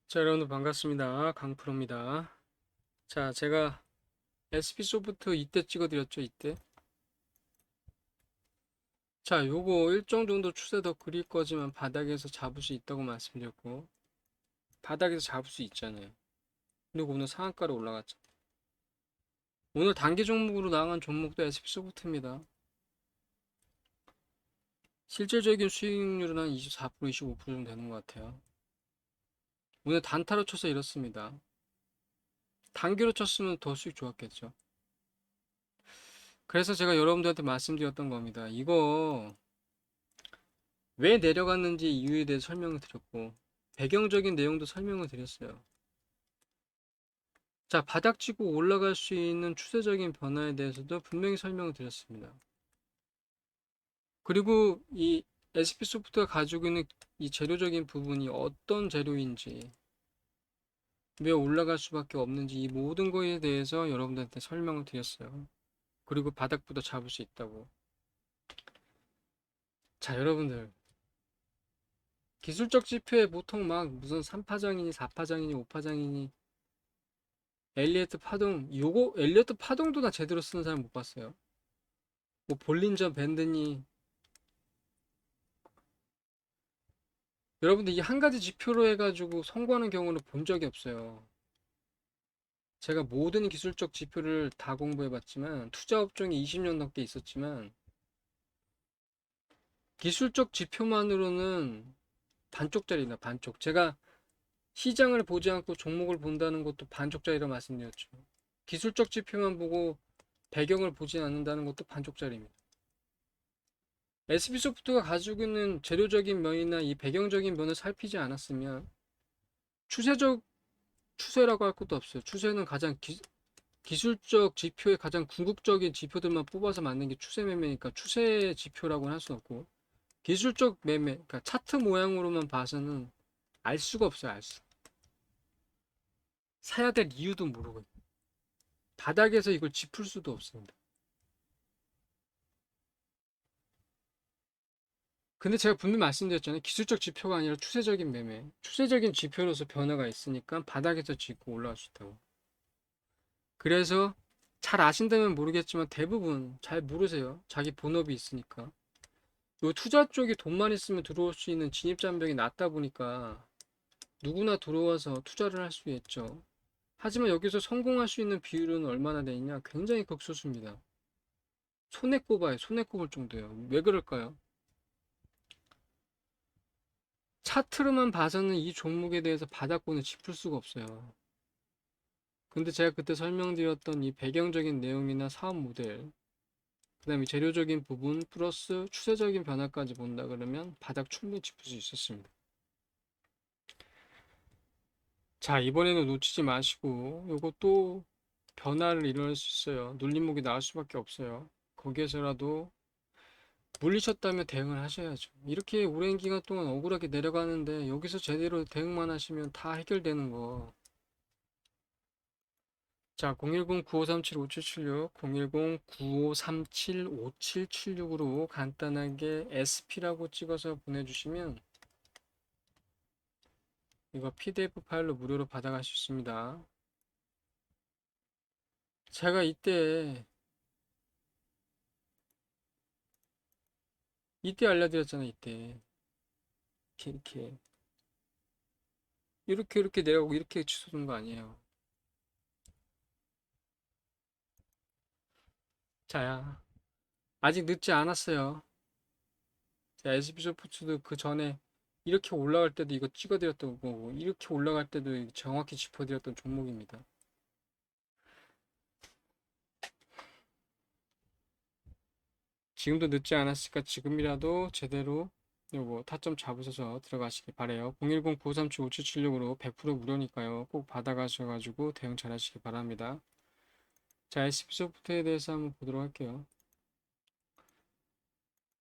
자, 여러분들 반갑습니다. 강프로입니다. 자, 제가 SP소프트 이때 찍어드렸죠, 이때. 자, 요거 일정 정도 추세 더 그릴 거지만 바닥에서 잡을 수 있다고 말씀드렸고, 바닥에서 잡을 수 있잖아요. 그리고 오늘 상한가로 올라갔죠. 오늘 단기 종목으로 나간 종목도 SP소프트입니다. 실질적인 수익률은 한 24%, 25% 정도 되는 것 같아요. 오늘 단타로 쳐서 이렇습니다. 단기로 쳤으면 더 수익 좋았겠죠. 그래서 제가 여러분들한테 말씀드렸던 겁니다. 이거 왜 내려갔는지 이유에 대해 설명을 드렸고 배경적인 내용도 설명을 드렸어요. 자, 바닥치고 올라갈 수 있는 추세적인 변화에 대해서도 분명히 설명을 드렸습니다. 그리고 이 SP소프트가 가지고 있는 이 재료적인 부분이 어떤 재료인지 왜 올라갈 수밖에 없는지 이 모든 거에 대해서 여러분들한테 설명을 드렸어요. 그리고 바닥부터 잡을 수 있다고. 자, 여러분들 기술적 지표에 보통 막 무슨 3파장이니 4파장이니 5파장이니 엘리어트 파동, 요거 엘리어트 파동도 나 제대로 쓰는 사람 못 봤어요. 뭐 볼린저 밴드니. 여러분들 이 한 가지 지표로 해가지고 성공하는 경우는 본 적이 없어요. 제가 모든 기술적 지표를 다 공부해봤지만 투자 업종이 20년 넘게 있었지만 기술적 지표만으로는 반쪽짜리나 반쪽. 제가 시장을 보지 않고 종목을 본다는 것도 반쪽짜리라 말씀드렸죠. 기술적 지표만 보고 배경을 보지 않는다는 것도 반쪽짜리입니다. SB소프트가 가지고 있는 재료적인 면이나 이 배경적인 면을 살피지 않았으면 추세적 추세라고 할 것도 없어요. 추세는 가장 기술적 지표의 가장 궁극적인 지표들만 뽑아서 만든 게 추세 매매니까 추세 지표라고는 할 수 없고 기술적 매매, 그러니까 차트 모양으로만 봐서는 알 수가 없어요. 알 수. 사야 될 이유도 모르고 바닥에서 이걸 짚을 수도 없습니다. 근데 제가 분명히 말씀드렸잖아요. 기술적 지표가 아니라 추세적인 매매. 추세적인 지표로서 변화가 있으니까 바닥에서 짚고 올라갈 수 있다고. 그래서 잘 아신다면 모르겠지만 대부분 잘 모르세요. 자기 본업이 있으니까. 요 투자 쪽이 돈만 있으면 들어올 수 있는 진입 장벽이 낮다 보니까 누구나 들어와서 투자를 할 수 있죠. 하지만 여기서 성공할 수 있는 비율은 얼마나 되느냐? 굉장히 극소수입니다. 손에 꼽아요. 손에 꼽을 정도예요. 왜 그럴까요? 차트로만 봐서는 이 종목에 대해서 바닥권을 짚을 수가 없어요. 근데 제가 그때 설명드렸던 이 배경적인 내용이나 사업 모델, 그 다음에 재료적인 부분 플러스 추세적인 변화까지 본다 그러면 바닥 충분히 짚을 수 있었습니다. 자, 이번에는 놓치지 마시고 요거 또 변화를 일어날 수 있어요. 눌림목이 나올 수밖에 없어요. 거기에서라도 물리셨다면 대응을 하셔야죠. 이렇게 오랜 기간 동안 억울하게 내려가는데 여기서 제대로 대응만 하시면 다 해결되는 거. 자, 010-9537-5776, 010-9537-5776으로 간단하게 SP라고 찍어서 보내주시면 이거 PDF 파일로 무료로 받아갈 수 있습니다. 제가 이때 알려드렸잖아요. 이렇게 이렇게 내려가고 이렇게 취소된 거 아니에요. 자야, 아직 늦지 않았어요. 자, SB소프트도 그 전에 이렇게 올라갈 때도 이거 찍어드렸던 거고 이렇게 올라갈 때도 정확히 짚어드렸던 종목입니다. 지금도 늦지 않았으니까 지금이라도 제대로 요거 타점 잡으셔서 들어가시기 바래요. 010-9537-5776으로 100% 무료니까요. 꼭 받아가셔가지고 대응 잘 하시기 바랍니다. 자, SB소프트에 대해서 한번 보도록 할게요.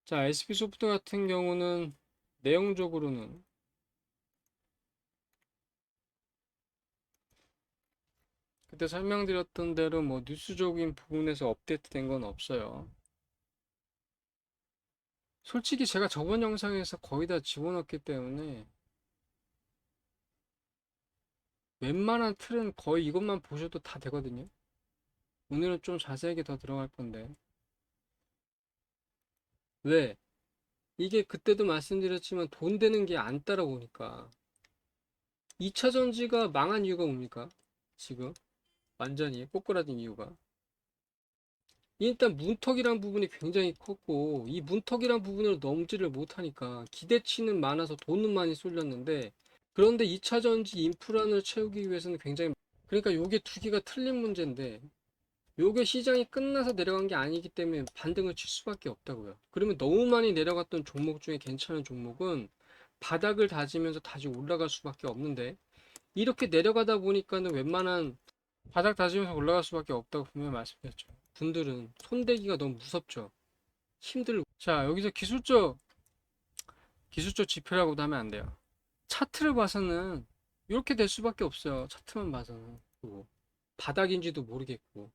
자, SB소프트 같은 경우는 내용적으로는 그때 설명드렸던 대로 뭐 뉴스적인 부분에서 업데이트된 건 없어요. 솔직히 제가 저번 영상에서 거의 다 집어넣었기 때문에 웬만한 틀은 거의 이것만 보셔도 다 되거든요. 오늘은 좀 자세하게 더 들어갈 건데. 왜? 이게 그때도 말씀드렸지만 돈 되는 게 안 따라오니까. 2차 전지가 망한 이유가 뭡니까? 지금 완전히 꼬꾸라진 이유가. 일단 문턱이란 부분이 굉장히 컸고 이 문턱이란 부분을 넘지를 못하니까 기대치는 많아서 돈은 많이 쏠렸는데 그런데 2차 전지 인프라를 채우기 위해서는 굉장히 그러니까 요게 두 개가 틀린 문제인데 요게 시장이 끝나서 내려간 게 아니기 때문에 반등을 칠 수밖에 없다고요. 그러면 너무 많이 내려갔던 종목 중에 괜찮은 종목은 바닥을 다지면서 다시 올라갈 수밖에 없는데 이렇게 내려가다 보니까는 웬만한 바닥 다지면서 올라갈 수밖에 없다고 분명히 말씀드렸죠. 분들은 손대기가 너무 무섭죠. 힘들고. 자, 여기서 기술적 지표라고도 하면 안 돼요. 차트를 봐서는 이렇게 될 수밖에 없어요. 차트만 봐서는. 그리고 바닥인지도 모르겠고.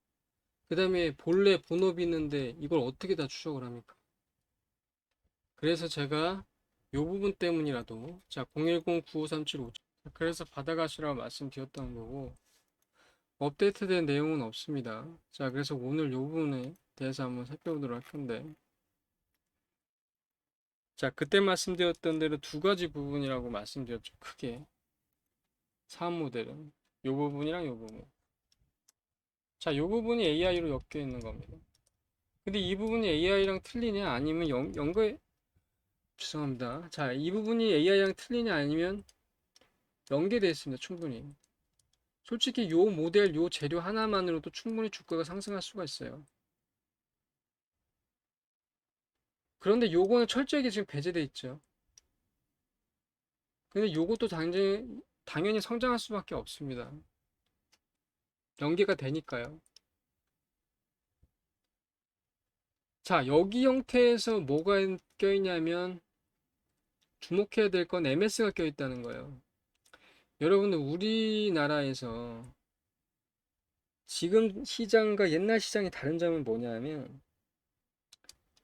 그 다음에 본래 본업이 있는데 이걸 어떻게 다 추적을 합니까? 그래서 제가 요 부분 때문이라도 자 010-9537-5 그래서 받아가시라고 말씀드렸던 거고 업데이트된 내용은 없습니다. 자 그래서 오늘 요 부분에 대해서 한번 살펴보도록 할 건데 자 그때 말씀드렸던 대로 두 가지 부분이라고 말씀드렸죠. 크게 사업 모델은 요 부분이랑 요 부분 자 요 부분이 AI로 엮여 있는 겁니다. 근데 이 부분이 AI랑 틀리냐 아니면 연계 죄송합니다. 자, 이 부분이 AI랑 틀리냐 아니면 연계되어 있습니다. 충분히. 솔직히 요 모델, 요 재료 하나만으로도 충분히 주가가 상승할 수가 있어요. 그런데 요거는 철저하게 지금 배제돼 있죠. 근데 요것도 당연히 성장할 수밖에 없습니다. 연계가 되니까요. 자, 여기 형태에서 뭐가 껴있냐면 주목해야 될 건 MS가 껴있다는 거예요. 여러분들 우리나라에서 지금 시장과 옛날 시장이 다른 점은 뭐냐면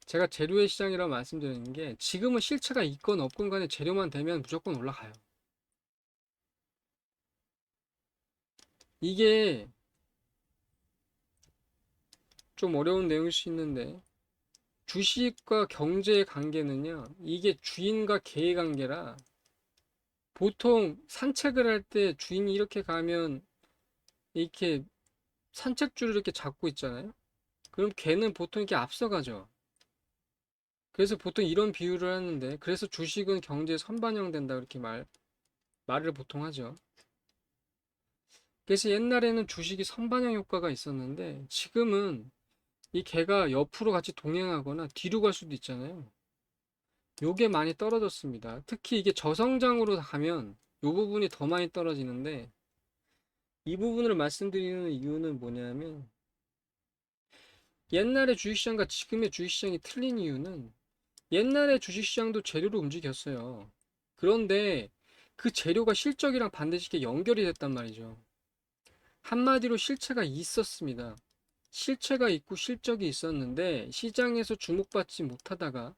제가 재료의 시장이라고 말씀드리는 게 지금은 실체가 있건 없건 간에 재료만 되면 무조건 올라가요. 이게 좀 어려운 내용일 수 있는데 주식과 경제의 관계는요. 이게 주인과 개의 관계라 보통 산책을 할 때 주인이 이렇게 가면 이렇게 산책줄을 이렇게 잡고 있잖아요. 그럼 개는 보통 이렇게 앞서가죠. 그래서 보통 이런 비유를 하는데 그래서 주식은 경제에 선반영된다 그렇게 말을 보통 하죠. 그래서 옛날에는 주식이 선반영 효과가 있었는데 지금은 이 개가 옆으로 같이 동행하거나 뒤로 갈 수도 있잖아요. 요게 많이 떨어졌습니다. 특히 이게 저성장으로 가면 요 부분이 더 많이 떨어지는데 이 부분을 말씀드리는 이유는 뭐냐면 옛날의 주식시장과 지금의 주식시장이 틀린 이유는 옛날의 주식시장도 재료로 움직였어요. 그런데 그 재료가 실적이랑 반드시 연결이 됐단 말이죠. 한마디로 실체가 있었습니다. 실체가 있고 실적이 있었는데 시장에서 주목받지 못하다가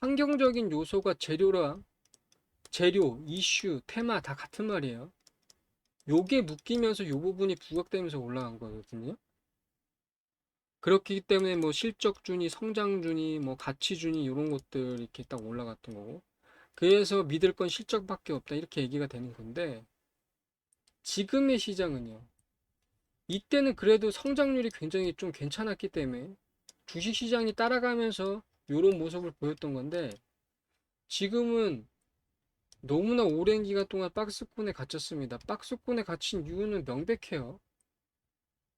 환경적인 요소가 재료, 이슈, 테마 다 같은 말이에요. 요게 묶이면서 요 부분이 부각되면서 올라간 거거든요. 그렇기 때문에 뭐 실적준이, 성장준이, 뭐 가치준이 이런 것들 이렇게 딱 올라갔던 거고. 그래서 믿을 건 실적밖에 없다 이렇게 얘기가 되는 건데 지금의 시장은요. 이때는 그래도 성장률이 굉장히 좀 괜찮았기 때문에 주식시장이 따라가면서 이런 모습을 보였던 건데 지금은 너무나 오랜 기간 동안 박스권에 갇혔습니다. 박스권에 갇힌 이유는 명백해요.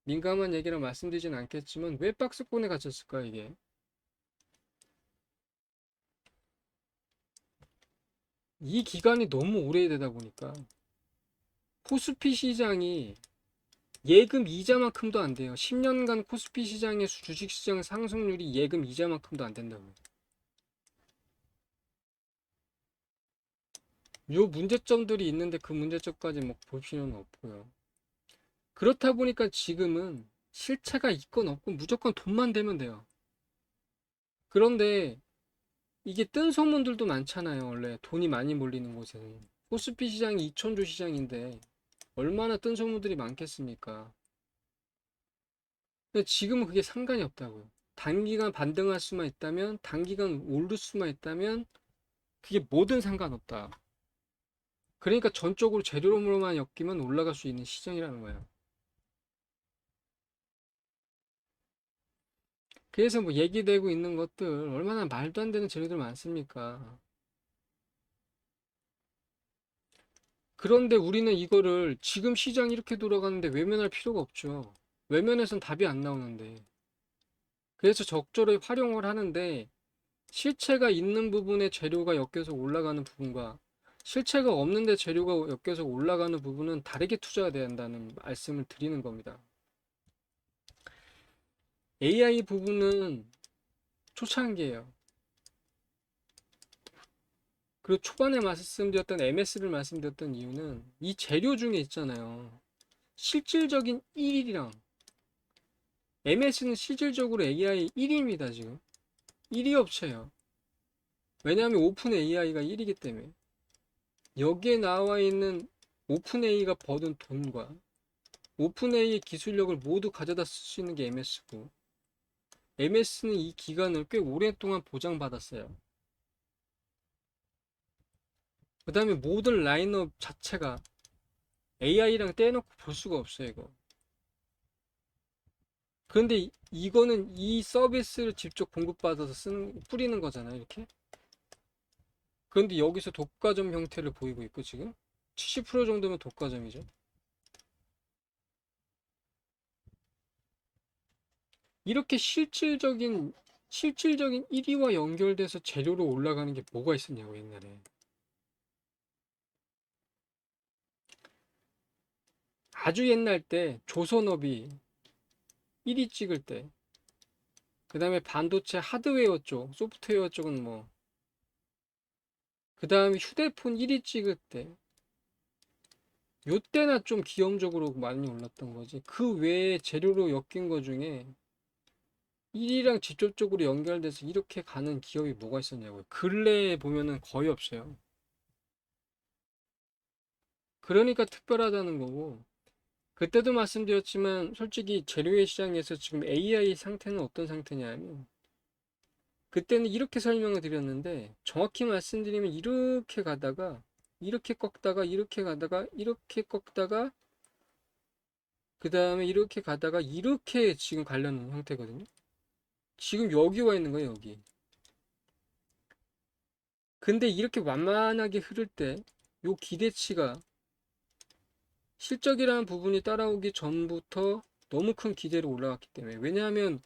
민감한 얘기라 말씀드리진 않겠지만 왜 박스권에 갇혔을까 이게? 이 기간이 너무 오래되다 보니까 코스피 시장이 예금 이자만큼도 안 돼요. 10년간 코스피 시장의 주식시장 상승률이 예금 이자만큼도 안 된다고요. 요 문제점들이 있는데 그 문제점까지 뭐 볼 필요는 없고요. 그렇다 보니까 지금은 실체가 있건 없건 무조건 돈만 되면 돼요. 그런데 이게 뜬 소문들도 많잖아요. 원래 돈이 많이 몰리는 곳에는. 코스피 시장이 2천조 시장인데 얼마나 뜬 소문들이 많겠습니까? 근데 지금은 그게 상관이 없다고요. 단기간 반등할 수만 있다면, 단기간 오를 수만 있다면, 그게 뭐든 상관없다. 그러니까 전적으로 재료로만 엮이면 올라갈 수 있는 시장이라는 거예요. 그래서 뭐 얘기되고 있는 것들 얼마나 말도 안 되는 재료들 많습니까? 그런데 우리는 이거를 지금 시장이 이렇게 돌아가는데 외면할 필요가 없죠. 외면해선 답이 안 나오는데. 그래서 적절히 활용을 하는데 실체가 있는 부분에 재료가 엮여서 올라가는 부분과 실체가 없는데 재료가 엮여서 올라가는 부분은 다르게 투자가 돼야 한다는 말씀을 드리는 겁니다. AI 부분은 초창기예요. 그리고 초반에 말씀드렸던 MS를 말씀드렸던 이유는 이 재료 중에 있잖아요. 실질적인 1위랑 MS는 실질적으로 AI 1위입니다, 지금. 1위 업체예요. 왜냐하면 오픈 AI가 1위기 때문에. 여기에 나와 있는 오픈 AI가 버는 돈과 오픈 AI의 기술력을 모두 가져다 쓸 수 있는 게 MS고, MS는 이 기간을 꽤 오랫동안 보장받았어요. 그 다음에 모든 라인업 자체가 AI랑 떼놓고 볼 수가 없어요, 이거. 그런데 이거는 이 서비스를 직접 공급받아서 뿌리는 거잖아요, 이렇게. 그런데 여기서 독과점 형태를 보이고 있고, 지금 70% 정도면 독과점이죠. 이렇게 실질적인 1위와 연결돼서 재료로 올라가는 게 뭐가 있었냐고, 옛날에. 아주 옛날 때 조선업이 1위 찍을 때, 그 다음에 반도체 하드웨어 쪽, 소프트웨어 쪽은 뭐, 그 다음에 휴대폰 1위 찍을 때, 요때나 좀 기염적으로 많이 올랐던 거지. 그 외에 재료로 엮인 거 중에 1위랑 직접적으로 연결돼서 이렇게 가는 기업이 뭐가 있었냐고요. 근래에 보면은 거의 없어요. 그러니까 특별하다는 거고, 그때도 말씀드렸지만 솔직히 재료의 시장에서 지금 AI 상태는 어떤 상태냐면, 그때는 이렇게 설명을 드렸는데 정확히 말씀드리면 이렇게 가다가 이렇게 꺾다가 이렇게 가다가 이렇게 꺾다가 그 다음에 이렇게 가다가 이렇게 지금 가려는 형태거든요. 지금 여기 와 있는 거예요, 여기. 근데 이렇게 완만하게 흐를 때 요 기대치가 실적이라는 부분이 따라오기 전부터 너무 큰 기대로 올라갔기 때문에. 왜냐하면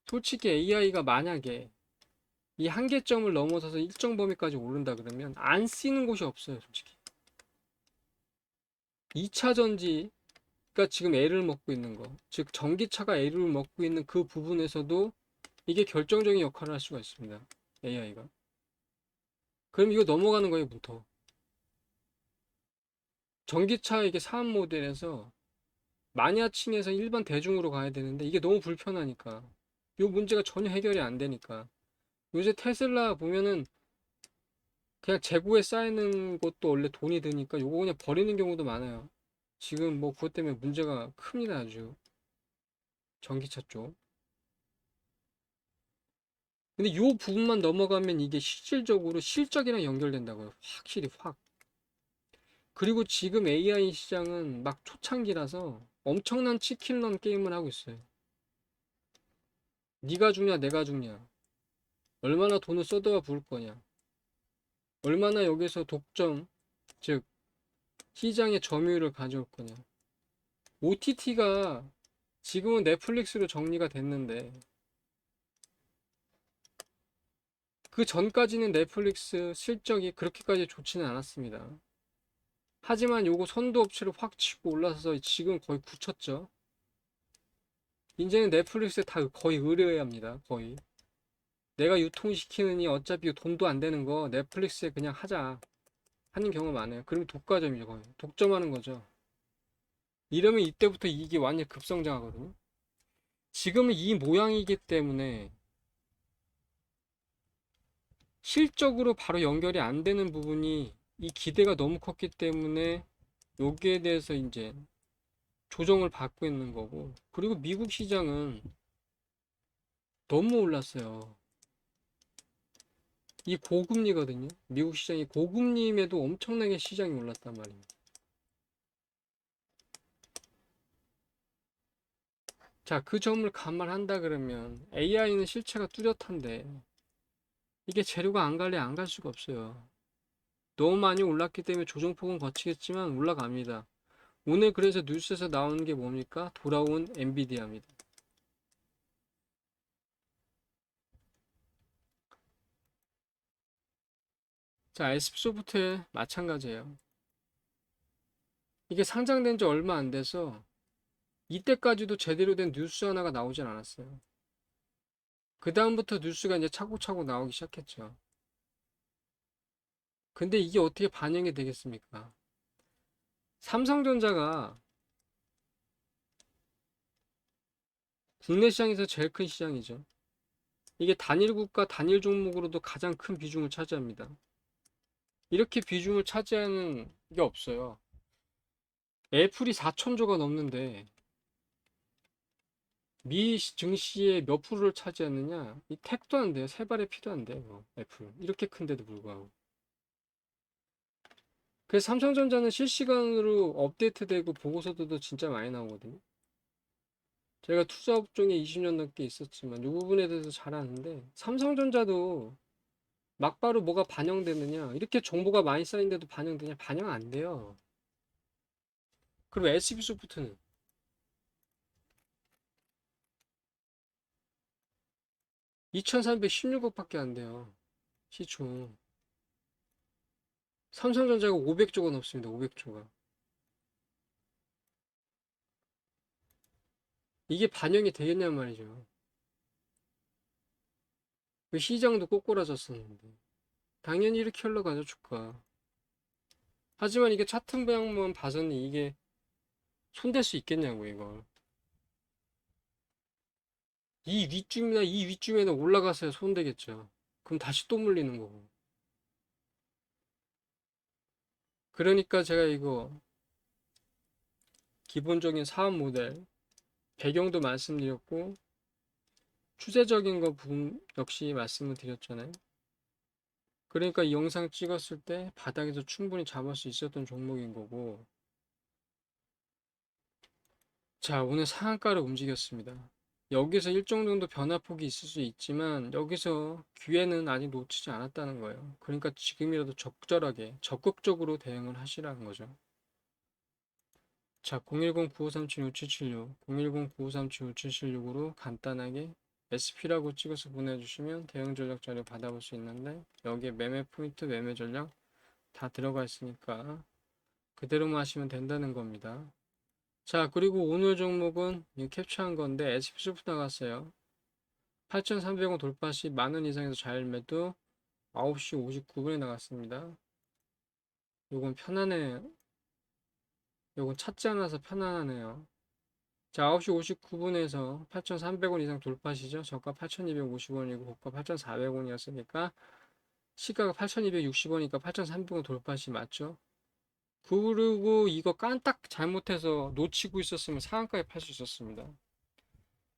솔직히 AI가 만약에 이 한계점을 넘어서서 일정 범위까지 오른다 그러면 안 쓰이는 곳이 없어요, 솔직히. 2차 전지가 지금 애를 먹고 있는 거, 즉 전기차가 애를 먹고 있는 그 부분에서도 이게 결정적인 역할을 할 수가 있습니다, AI가. 그럼 이거 넘어가는 거예요, 부터. 전기차 이게 사업 모델에서 마니아층에서 일반 대중으로 가야 되는데 이게 너무 불편하니까 이 문제가 전혀 해결이 안 되니까 요새 테슬라 보면은 그냥 재고에 쌓이는 것도 원래 돈이 드니까 요거 그냥 버리는 경우도 많아요. 지금 뭐 그것 때문에 문제가 큽니다, 아주. 전기차 쪽. 근데 요 부분만 넘어가면 이게 실질적으로 실적이랑 연결된다고요. 확실히 확. 그리고 지금 AI 시장은 막 초창기라서 엄청난 치킨런 게임을 하고 있어요. 네가 죽냐 내가 죽냐, 얼마나 돈을 쏟아와 부을 거냐, 얼마나 여기서 독점, 즉 시장의 점유율을 가져올 거냐. OTT가 지금은 넷플릭스로 정리가 됐는데 그 전까지는 넷플릭스 실적이 그렇게까지 좋지는 않았습니다. 하지만 요거 선도 업체를 확 치고 올라서서 지금 거의 굳혔죠. 이제는 넷플릭스에 다 거의 의뢰해야 합니다. 거의. 내가 유통시키느니 어차피 돈도 안 되는 거 넷플릭스에 그냥 하자 하는 경우가 많아요. 그러면 독과점이죠, 거의. 독점하는 거죠. 이러면 이때부터 이게 완전 급성장하거든요. 지금은 이 모양이기 때문에 실적으로 바로 연결이 안 되는 부분이 이 기대가 너무 컸기 때문에 여기에 대해서 이제 조정을 받고 있는 거고, 그리고 미국 시장은 너무 올랐어요. 이 고금리거든요. 미국 시장이 고금리임에도 엄청나게 시장이 올랐단 말이에요. 자, 그 점을 감안한다 그러면 AI는 실체가 뚜렷한데 이게 재료가 안 갈래 안 갈 수가 없어요. 너무 많이 올랐기 때문에 조정폭은 거치겠지만 올라갑니다. 오늘 그래서 뉴스에서 나오는 게 뭡니까? 돌아온 엔비디아입니다. 자, SP소프트에 마찬가지예요. 이게 상장된 지 얼마 안 돼서 이때까지도 제대로 된 뉴스 하나가 나오진 않았어요. 그 다음부터 뉴스가 이제 차곡차곡 나오기 시작했죠. 근데 이게 어떻게 반영이 되겠습니까? 삼성전자가 국내 시장에서 제일 큰 시장이죠. 이게 단일 국가, 단일 종목으로도 가장 큰 비중을 차지합니다. 이렇게 비중을 차지하는 게 없어요. 애플이 4천조가 넘는데 미 증시의 몇 프로를 차지하느냐? 이 택도 안 돼요. 세 발의 피도 안 돼요. 애플. 이렇게 큰데도 불구하고. 그래서 삼성전자는 실시간으로 업데이트되고 보고서도 진짜 많이 나오거든요. 제가 투자 업종에 20년 넘게 있었지만 이 부분에 대해서 잘 아는데 삼성전자도 막바로 뭐가 반영되느냐? 이렇게 정보가 많이 쌓인데도 반영되냐? 반영 안 돼요. 그리고 SB소프트는 2316억밖에 안 돼요. 시총. 삼성전자가 500조가 넘습니다. 500조가. 이게 반영이 되겠냔 말이죠. 그 시장도 꼬꾸라졌었는데. 당연히 이렇게 흘러가죠, 주가. 하지만 이게 차트 모양만 봐서는 이게 손댈 수 있겠냐고, 이걸. 이 윗줄이나 이 윗줄에는 올라가서야 손대겠죠. 그럼 다시 또 물리는 거고. 그러니까 제가 이거 기본적인 사업 모델, 배경도 말씀드렸고, 추세적인 거 부분 역시 말씀을 드렸잖아요. 그러니까 이 영상 찍었을 때 바닥에서 충분히 잡을 수 있었던 종목인 거고, 자, 오늘 상한가를 움직였습니다. 여기서 일정 정도 변화폭이 있을 수 있지만 여기서 기회는 아직 놓치지 않았다는 거예요. 그러니까 지금이라도 적절하게 적극적으로 대응을 하시라는 거죠. 자, 010-9537-5776, 010-9537-5776으로 간단하게 SP라고 찍어서 보내주시면 대응 전략 자료 받아볼 수 있는데 여기에 매매 포인트, 매매 전략 다 들어가 있으니까 그대로만 하시면 된다는 겁니다. 자, 그리고 오늘 종목은 캡처한 건데 SP소프트 나갔어요. 8,300원 돌파 시 만원 이상에서 자율 매도 9시 59분에 나갔습니다. 요건 편안해. 요건 찾지 않아서 편안하네요. 자, 9시 59분에서 8,300원 이상 돌파시죠. 저가 8,250원이고 고가 8,400원이었으니까 시가가 8,260원이니까 8,300원 돌파시 맞죠? 그리고 이거 깐딱 잘못해서 놓치고 있었으면 상한가에 팔 수 있었습니다.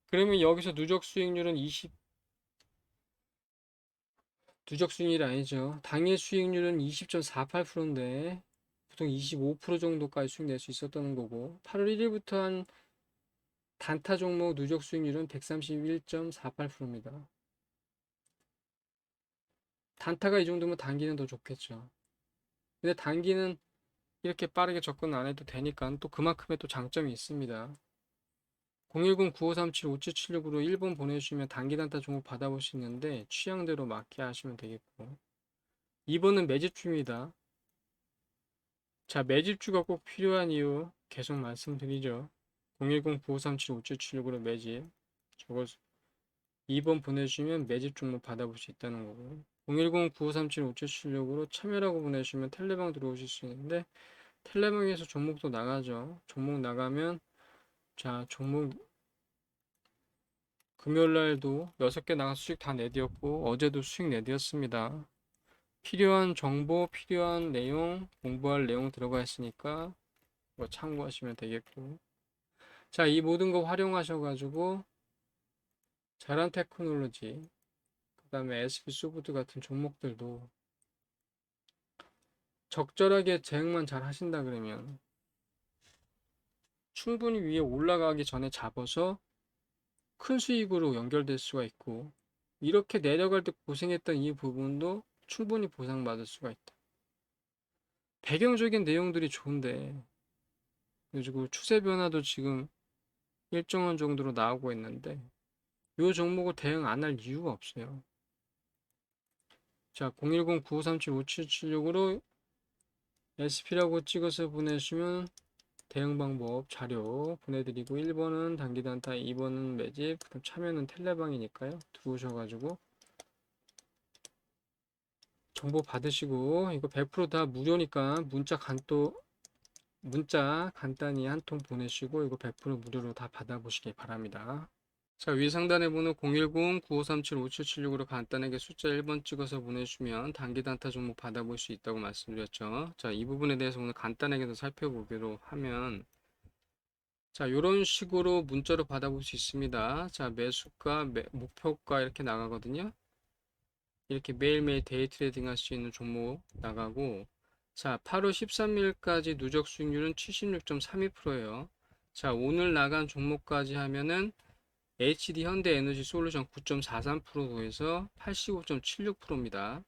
그러면 여기서 누적 수익률은 누적 수익률이 아니죠. 당일 수익률은 20.48%인데 보통 25% 정도까지 수익 낼 수 있었던 거고 8월 1일부터 한 단타 종목 누적 수익률은 131.48%입니다. 단타가 이 정도면 단기는 더 좋겠죠. 근데 단기는 이렇게 빠르게 접근 안 해도 되니까 또 그만큼의 또 장점이 있습니다. 010-9537-5776으로 1번 보내주시면 단기 단타 종목 받아볼 수 있는데 취향대로 맞게 하시면 되겠고 2번은 매집주입니다. 자, 매집주가 꼭 필요한 이유 계속 말씀드리죠. 010-9537-5776으로 매집 저걸 2번 보내주시면 매집 종목 받아볼 수 있다는 거고 010-9537-5776으로 참여라고 보내주시면 텔레방 들어오실 수 있는데 텔레방에서 종목도 나가죠. 종목 나가면 자, 종목 금요일날도 6개 나가서 수익 다 내드렸고 어제도 수익 내드렸습니다. 필요한 정보, 필요한 내용, 공부할 내용 들어가 있으니까 뭐 참고하시면 되겠고. 자, 이 모든 거 활용하셔가지고 자란 테크놀로지, 그 다음에 SB소프트 같은 종목들도 적절하게 대응만 잘 하신다 그러면 충분히 위에 올라가기 전에 잡아서 큰 수익으로 연결될 수가 있고, 이렇게 내려갈 때 고생했던 이 부분도 충분히 보상받을 수가 있다. 배경적인 내용들이 좋은데, 그리고 추세 변화도 지금 일정한 정도로 나오고 있는데, 이 종목을 대응 안 할 이유가 없어요. 자, 010-9537-5776으로 SP라고 찍어서 보내주시면 대응 방법 자료 보내드리고, 1번은 단기 단타, 2번은 매집, 그다음 참여는 텔레방이니까요. 들어오셔가지고 정보 받으시고, 이거 100%다 무료니까 문자 간단히 한 통 보내시고, 이거 100% 무료로 다 받아보시기 바랍니다. 자, 위 상단에 번호 010-9537-5776으로 간단하게 숫자 1번 찍어서 보내주시면 단기 단타 종목 받아볼 수 있다고 말씀드렸죠. 자, 이 부분에 대해서 오늘 간단하게 더 살펴보기로 하면, 자, 이런 식으로 문자로 받아볼 수 있습니다. 자, 매수가, 목표가 이렇게 나가거든요. 이렇게 매일매일 데이 트레이딩 할 수 있는 종목 나가고, 자, 8월 13일까지 누적 수익률은 76.32%예요. 자, 오늘 나간 종목까지 하면은 HD 현대에너지 솔루션 9.43% 더해서 85.76%입니다.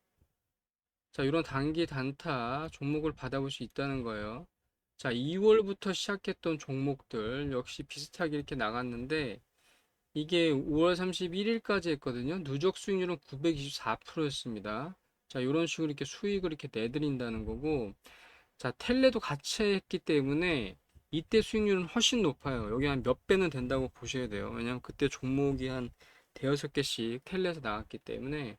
자, 이런 단기 단타 종목을 받아볼 수 있다는 거예요. 자, 2월부터 시작했던 종목들 역시 비슷하게 이렇게 나갔는데, 이게 5월 31일까지 했거든요. 누적 수익률은 924%였습니다. 자, 이런 식으로 이렇게 수익을 이렇게 내드린다는 거고, 자, 텔레도 같이 했기 때문에 이때 수익률은 훨씬 높아요. 여기 한 몇 배는 된다고 보셔야 돼요. 왜냐면 그때 종목이 한 대여섯 개씩 텔레에서 나왔기 때문에.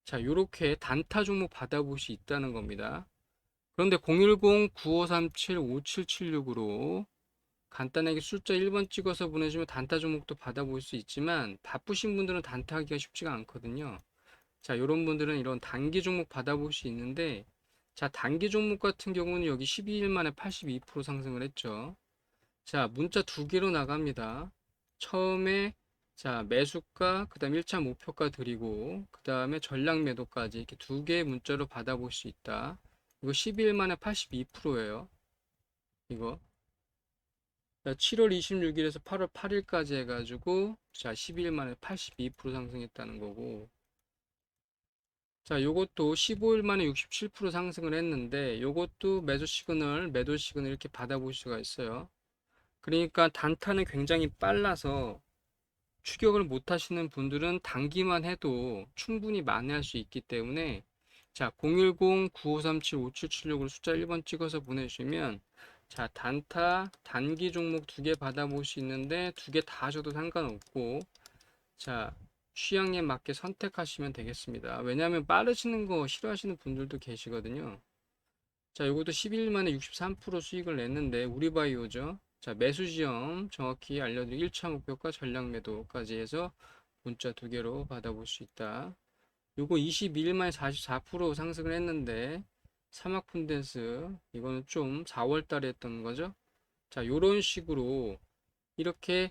자, 요렇게 단타 종목 받아볼 수 있다는 겁니다. 그런데 010-9537-5776으로 간단하게 숫자 1번 찍어서 보내주면 단타 종목도 받아볼 수 있지만, 바쁘신 분들은 단타 하기가 쉽지가 않거든요. 자, 이런 분들은 이런 단기 종목 받아볼 수 있는데, 자, 단기 종목 같은 경우는 여기 12일 만에 82% 상승을 했죠. 자, 문자 두 개로 나갑니다. 처음에 자, 매수가, 그 다음 1차 목표가 드리고, 그 다음에 전량 매도까지 이렇게 두 개의 문자로 받아볼 수 있다. 이거 12일 만에 82%예요. 이거. 자, 7월 26일에서 8월 8일까지 해가지고, 자, 12일 만에 82% 상승했다는 거고, 자, 요것도 15일 만에 67% 상승을 했는데, 요것도 매도 시그널 이렇게 받아볼 수가 있어요. 그러니까 단타는 굉장히 빨라서 추격을 못 하시는 분들은 단기만 해도 충분히 만회할 수 있기 때문에, 자, 010-9537-5776으로 숫자 1번 찍어서 보내주시면, 자, 단타 단기 종목 두 개 받아볼 수 있는데 두 개 다 하셔도 상관없고, 자, 취향에 맞게 선택하시면 되겠습니다. 왜냐하면 빠르시는 거 싫어하시는 분들도 계시거든요. 자, 이것도 11일 만에 63% 수익을 냈는데 우리바이오죠. 자, 매수 지점 정확히 알려드리고 1차 목표가 전량 매도까지 해서 문자 두 개로 받아볼 수 있다. 요거 22일 만에 44% 상승을 했는데 사막푼댄스 이거는 좀 4월 달에 했던 거죠. 자, 요런 식으로 이렇게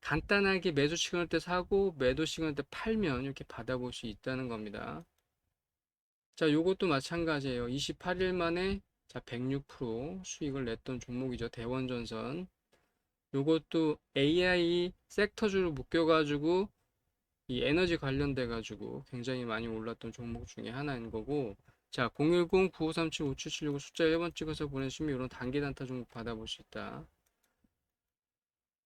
간단하게 매수 시그널 때 사고 매도 시그널 때 팔면 이렇게 받아볼 수 있다는 겁니다. 자, 요것도 마찬가지예요. 28일 만에 자, 106% 수익을 냈던 종목이죠. 대원전선. 요것도 AI 섹터주로 묶여가지고 이 에너지 관련돼 가지고 굉장히 많이 올랐던 종목 중에 하나인 거고, 자, 010-9537-5776 숫자 1번 찍어서 보내시면 이런 단기 단타 종목 받아볼 수 있다.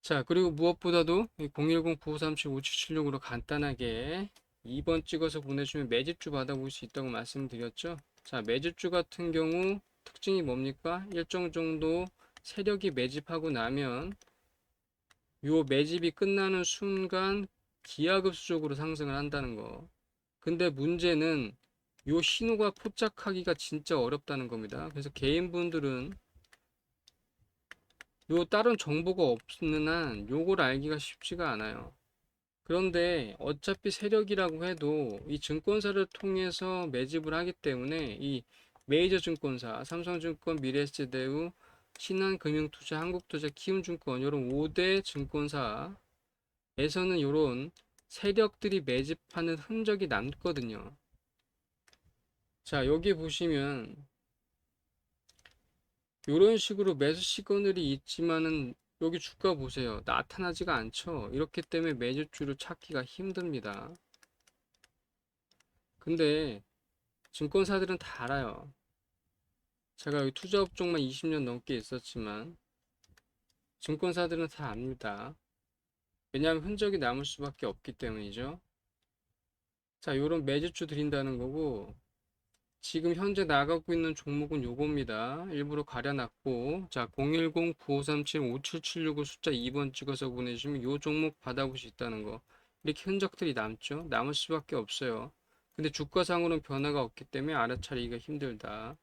자, 그리고 무엇보다도 010-9537-5776으로 간단하게 2번 찍어서 보내주면 매집주 받아볼 수 있다고 말씀드렸죠. 자, 매집주 같은 경우 특징이 뭡니까? 일정 정도 세력이 매집하고 나면 요 매집이 끝나는 순간 기하급수적으로 상승을 한다는 거. 근데 문제는 요 신호가 포착하기가 진짜 어렵다는 겁니다. 그래서 개인분들은 요 다른 정보가 없는 한 요걸 알기가 쉽지가 않아요. 그런데 어차피 세력이라고 해도 이 증권사를 통해서 매집을 하기 때문에 이 메이저 증권사, 삼성증권, 미래에셋제대우, 신한금융투자, 한국투자, 키움증권 이런 5대 증권사에서는 이런 세력들이 매집하는 흔적이 남거든요. 자, 여기 보시면 이런 식으로 매수 시그널이 있지만은 여기 주가 보세요. 나타나지가 않죠. 이렇기 때문에 매집주를 찾기가 힘듭니다. 근데 증권사들은 다 알아요. 제가 여기 투자 업종만 20년 넘게 있었지만 증권사들은 다 압니다. 왜냐하면 흔적이 남을 수밖에 없기 때문이죠. 자, 요런 매집주 드린다는 거고, 지금 현재 나가고 있는 종목은 요겁니다. 일부러 가려놨고, 자, 010-9537-5776을 숫자 2번 찍어서 보내주시면 요 종목 받아볼 수 있다는 거. 이렇게 흔적들이 남죠? 남을 수밖에 없어요. 근데 주가상으로는 변화가 없기 때문에 알아차리기가 힘들다.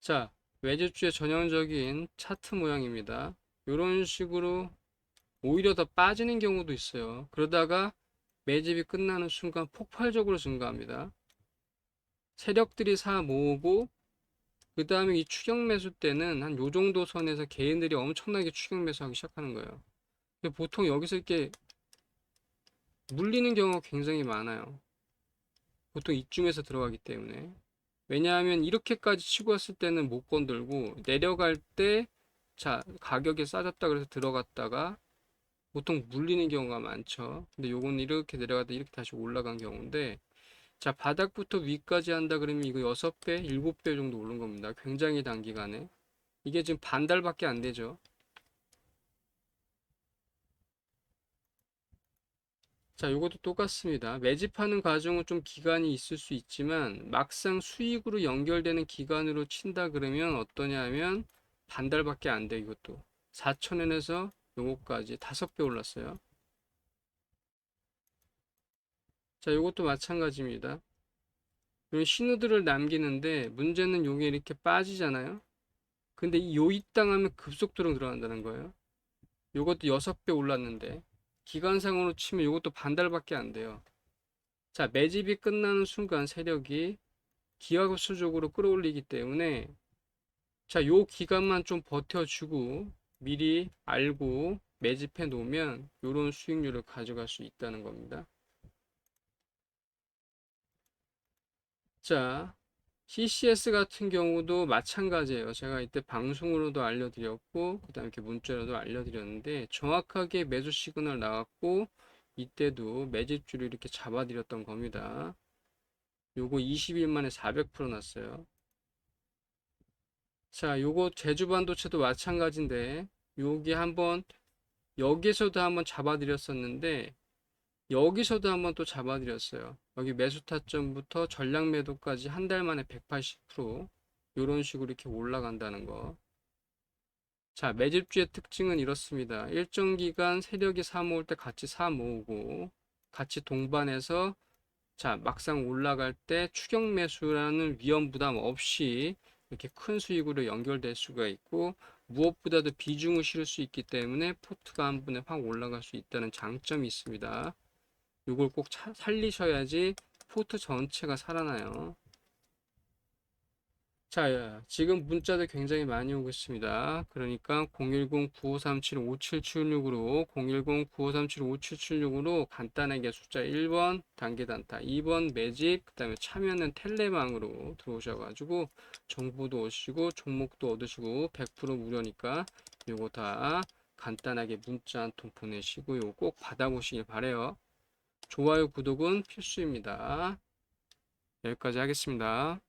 자, 매집주의 전형적인 차트 모양입니다. 이런 식으로 오히려 더 빠지는 경우도 있어요. 그러다가 매집이 끝나는 순간 폭발적으로 증가합니다. 세력들이 사 모으고 그 다음에 이 추격 매수 때는 한 요 정도 선에서 개인들이 엄청나게 추격 매수하기 시작하는 거예요. 보통 여기서 이렇게 물리는 경우가 굉장히 많아요. 보통 이쯤에서 들어가기 때문에. 왜냐하면 이렇게까지 치고 왔을 때는 못 건들고 내려갈 때 자, 가격이 싸졌다 그래서 들어갔다가 보통 물리는 경우가 많죠. 근데 요건 이렇게 내려가다 이렇게 다시 올라간 경우인데 자, 바닥부터 위까지 한다 그러면 이거 6배, 7배 정도 오른 겁니다. 굉장히 단기간에. 이게 지금 반 달밖에 안 되죠. 자, 요것도 똑같습니다. 매집하는 과정은 좀 기간이 있을 수 있지만 막상 수익으로 연결되는 기간으로 친다 그러면 어떠냐면 반 달밖에 안 돼, 이것도. 4,000원에서 요거까지 5배 올랐어요. 자, 요것도 마찬가지입니다. 이런 신호들을 남기는데 문제는 요게 이렇게 빠지잖아요. 근데 이 요입 당하면 급속도로 들어간다는 거예요. 요것도 6배 올랐는데 기간상으로 치면 요것도 반 달밖에 안 돼요. 자, 매집이 끝나는 순간 세력이 기하급수적으로 끌어올리기 때문에 자, 요 기간만 좀 버텨주고 미리 알고 매집해 놓으면 요런 수익률을 가져갈 수 있다는 겁니다. 자, CCS 같은 경우도 마찬가지예요. 제가 이때 방송으로도 알려드렸고, 그 다음에 이렇게 문자로도 알려드렸는데, 정확하게 매수 시그널 나왔고, 이때도 매집주를 이렇게 잡아드렸던 겁니다. 요거 20일 만에 400% 났어요. 자, 요거 제주반도체도 마찬가지인데, 여기 한번, 여기서도 한번 잡아드렸었는데, 여기서도 한번 또 잡아드렸어요. 여기 매수 타점부터 전량 매도까지 한 달 만에 180% 이런 식으로 이렇게 올라간다는 거. 자, 매집주의 특징은 이렇습니다. 일정 기간 세력이 사 모을 때 같이 사 모으고 같이 동반해서 자, 막상 올라갈 때 추격 매수라는 위험 부담 없이 이렇게 큰 수익으로 연결될 수가 있고 무엇보다도 비중을 실을 수 있기 때문에 포트가 한 번에 확 올라갈 수 있다는 장점이 있습니다. 이걸 꼭 살리셔야지 포트 전체가 살아나요. 자, 지금 문자도 굉장히 많이 오고 있습니다. 그러니까 010-9537-5776으로 010-9537-5776으로 간단하게 숫자 1번 단계 단타, 2번 매집, 그 다음에 참여는 텔레망으로 들어오셔가지고 정보도 오시고 종목도 얻으시고 100% 무료니까 요거 다 간단하게 문자 한 통 보내시고 요거 꼭 받아보시길 바래요. 좋아요, 구독은 필수입니다. 여기까지 하겠습니다.